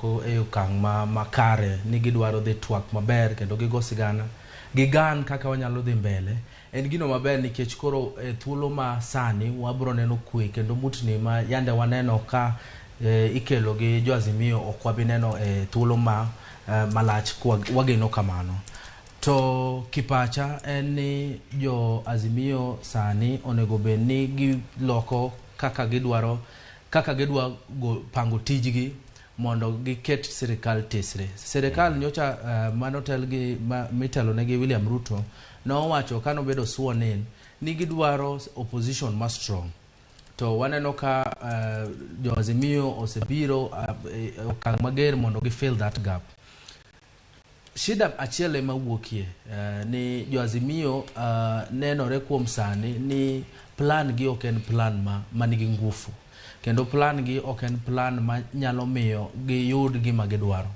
ko e okang' makare ni gidwaro dhi twak maber kendo gigo sigana gigan kaka wanyalo dhi mbele. En gino maber nikech koro thuolo ma sani wabro neno kwe kendo mutni ma yande waneno ka ikelo gi jo Azimio ok wabi neno thuolo malach wageno kamano. To kipacha en ni jo Azimio sani onego bed ni giloko kaka gidwa pango tijgi mondo giket sirkal tesre. Sirkal nyocha mitelo negi William Ruto nowacho kano bedo sworn in ni gidwaro opposition ma strong. To waneno ka jo Azimio osebiro okang' mager mondo gi fill that gap. Shida achiel ma wuokie ni jo Azimio nenore kuom sani ni plan gi ok en plan ma nigi ngufu. Kendo plan gi ok en plan ma nyalo miyo giyud gima gidwaro.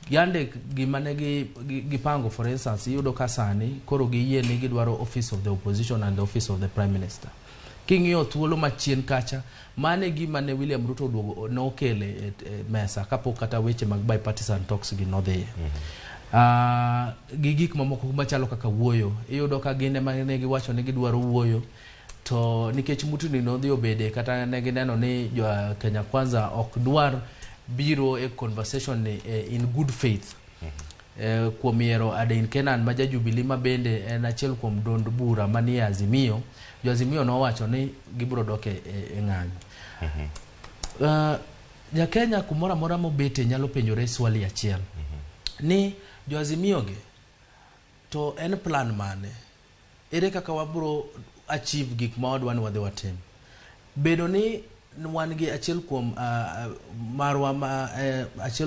Yande gima ne gipango, for instance, yudo ka sani koro giyie ni gidwaro office of the opposition and the office of the prime minister. King'iyo thuolo machien kacha, mane gima ne William Ruto duogo nokele mesa kapok kata weche mag bipartisan talks gi nodhiye. Gik mamoko machalo kaka wuoyo, iyudo ka gine mane giwacho ni gidwaro wuoyo, to nikech mutuni nodhi obede kata ne gineno ni jo Kenya Kwanza ok dwar biro conversation in good faith. Kuom yiero Aden Kenan ma Jubilee ma bende en achiel kuom dond bura manie Azimio, jo Azimio nowacho ni gibro dok e ng'anyo. Ja Kenya kumora mora mobete nyalo penjore swali achiel. Ni jo Azimio ge to en plan mane? Ere kaka wabro achieve gik ma wadwa ni wadhi watim? Bedo ni wan gi achiel kuom marwa achiel